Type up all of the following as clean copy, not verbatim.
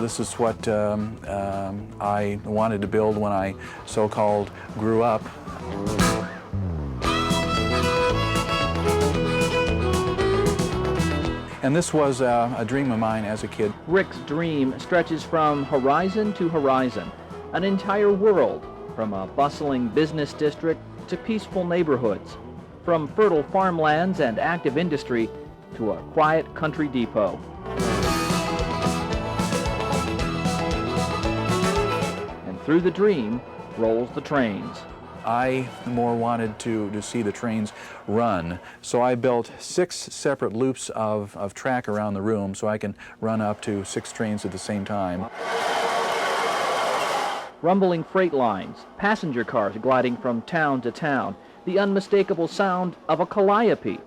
This is what I wanted to build when I so-called grew up. And this was a dream of mine as a kid. Rick's dream stretches from horizon to horizon, an entire world, from a bustling business district to peaceful neighborhoods, from fertile farmlands and active industry to a quiet country depot. And through the dream rolls the trains. I more wanted to see the trains run, so I built 6 separate loops of track around the room so I can run up to 6 trains at the same time. Rumbling freight lines, passenger cars gliding from town to town, the unmistakable sound of a calliope.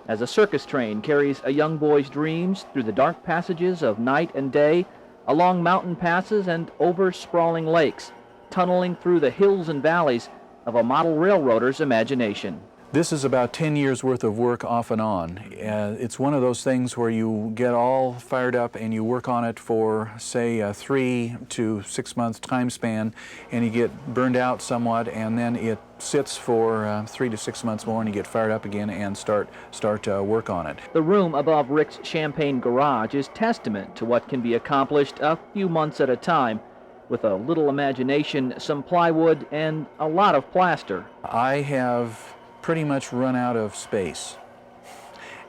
As a circus train carries a young boy's dreams through the dark passages of night and day, along mountain passes and over sprawling lakes, tunneling through the hills and valleys of a model railroader's imagination. This is about 10 years worth of work off and on. It's one of those things where you get all fired up and you work on it for, say, a 3 to 6 month time span, and you get burned out somewhat, and then it sits for 3 to 6 months more, and you get fired up again and start work on it. The room above Rick's champagne garage is testament to what can be accomplished a few months at a time, with a little imagination, some plywood, and a lot of plaster. I have pretty much run out of space.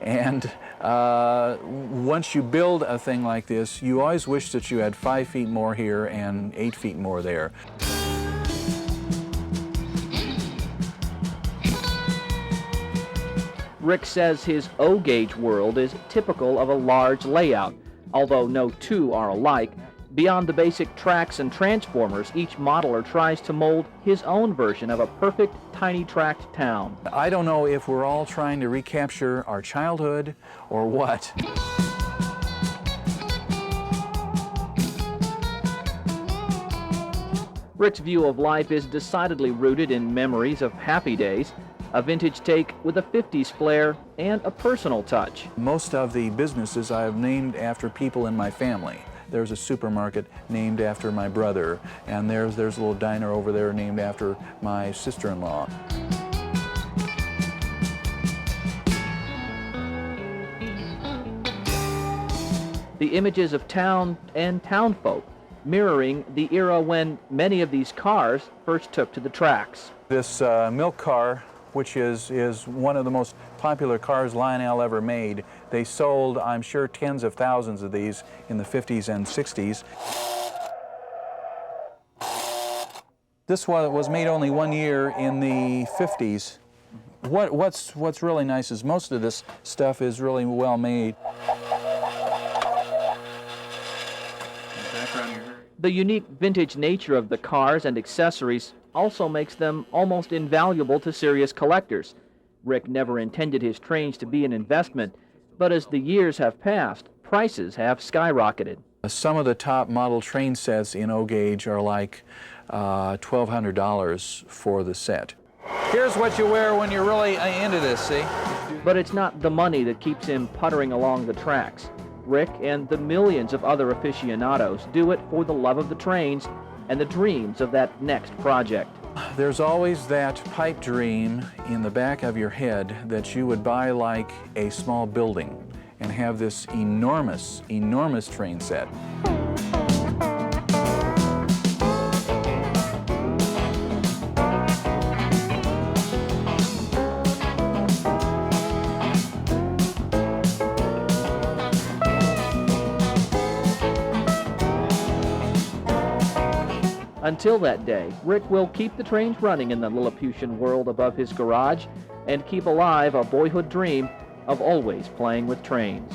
And once you build a thing like this, you always wish that you had 5 feet more here and 8 feet more there. Rick says his O-gauge world is typical of a large layout. Although no two are alike, beyond the basic tracks and transformers, each modeler tries to mold his own version of a perfect tiny tracked town. I don't know if we're all trying to recapture our childhood or what. Rick's view of life is decidedly rooted in memories of happy days, a vintage take with a 50s flair and a personal touch. Most of the businesses I have named after people in my family. There's a supermarket named after my brother, and there's a little diner over there named after my sister-in-law. The images of town and townfolk, mirroring the era when many of these cars first took to the tracks. This milk car, which is one of the most popular cars Lionel ever made. They sold, I'm sure, tens of thousands of these in the 50s and 60s. This one was made only 1 year in the 50s. What's really nice is most of this stuff is really well made. The unique vintage nature of the cars and accessories also makes them almost invaluable to serious collectors. Rick never intended his trains to be an investment, but as the years have passed, prices have skyrocketed. Some of the top model train sets in O-gauge are like $1,200 for the set. Here's what you wear when you're really into this, see? But it's not the money that keeps him puttering along the tracks. Rick and the millions of other aficionados do it for the love of the trains and the dreams of that next project. There's always that pipe dream in the back of your head that you would buy like a small building and have this enormous, enormous train set. Until that day, Rick will keep the trains running in the Lilliputian world above his garage and keep alive a boyhood dream of always playing with trains.